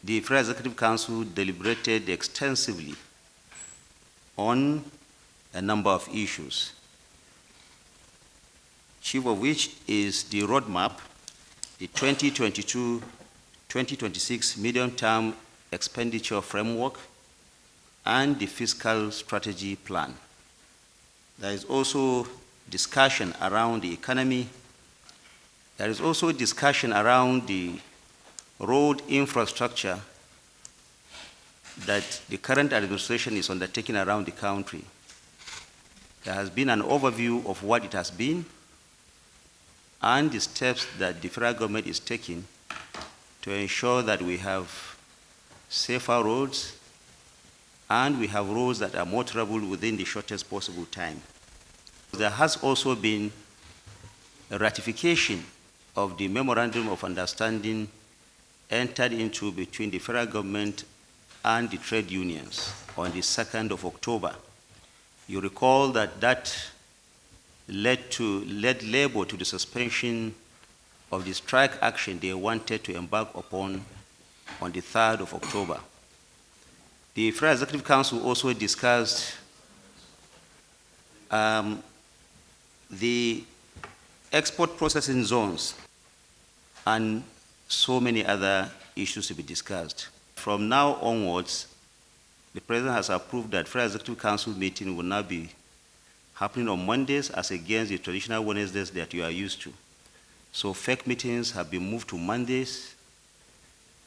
the Federal Executive Council deliberated extensively on a number of issues, chief of which is the roadmap, the 2022-2026 medium-term expenditure framework, and the fiscal strategy plan. There is also discussion around the economy. There is also discussion around the road infrastructure that the current administration is undertaking around the country. There has been an overview of what it has been and the steps that the federal government is taking to ensure that we have safer roads and we have roads that are motorable within the shortest possible time. There has also been a ratification of the Memorandum of Understanding entered into between the federal government and the trade unions on the 2nd of October. You recall that that led Labour to the suspension of the strike action they wanted to embark upon on the 3rd of October. The Federal Executive Council also discussed the export processing zones and so many other issues to be discussed. From now onwards, the President has approved that Federal Executive Council meeting will now be happening on Mondays as against the traditional Wednesdays that you are used to. So FEC meetings have been moved to Mondays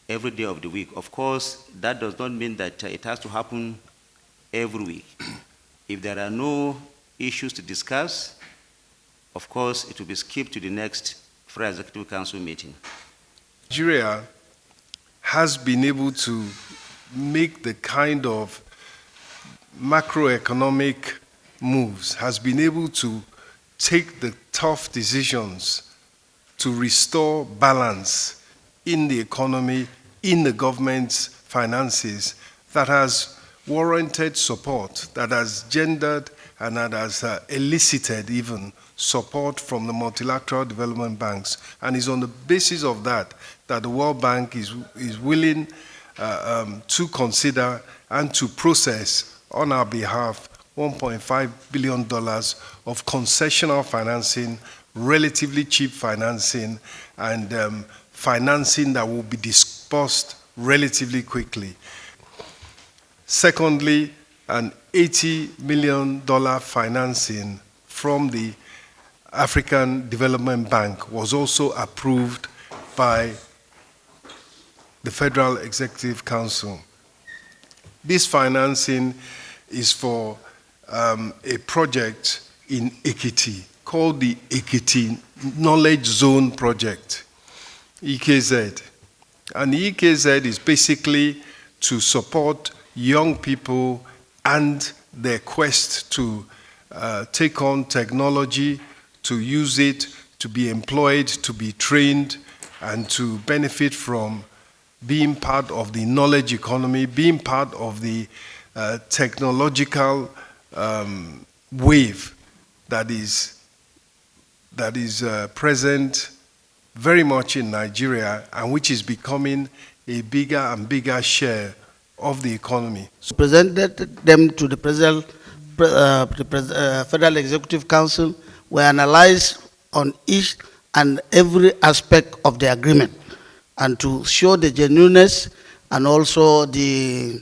every day of the week. Of course, that does not mean that it has to happen every week. If there are no issues to discuss, of course, it will be skipped to the next Federal Executive Council meeting. Nigeria has been able to make the kind of macroeconomic moves, has been able to take the tough decisions to restore balance in the economy, in the government's finances, that has warranted support, that has gendered and that has elicited even support from the multilateral development banks. And it's on the basis of that that the World Bank is willing to consider and to process on our behalf $1.5 billion of concessional financing, relatively cheap financing, and financing that will be disbursed relatively quickly. Secondly, an $80 million financing from the African Development Bank was also approved by the Federal Executive Council. This financing is for a project in Ekiti called the Ekiti Knowledge Zone Project, EKZ. And the EKZ is basically to support young people and their quest to take on technology, to use it, to be employed, to be trained, and to benefit from being part of the knowledge economy, being part of the technological wave that is present very much in Nigeria and which is becoming a bigger and bigger share of the economy. So presented them to the Federal Executive Council. We analyzed on each and every aspect of the agreement, and to show the genuineness and also the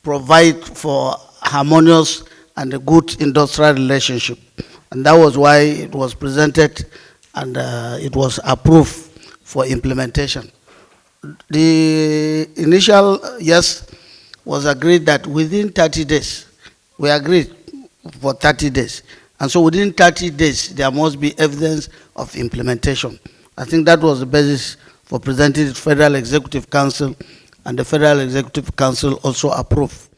provide for harmonious and a good industrial relationship. And that was why it was presented and it was approved for implementation. The initial yes was agreed that within 30 days, we agreed for 30 days. And so within 30 days, there must be evidence of implementation. I think that was the basis for presenting it to the Federal Executive Council, and the Federal Executive Council also approved.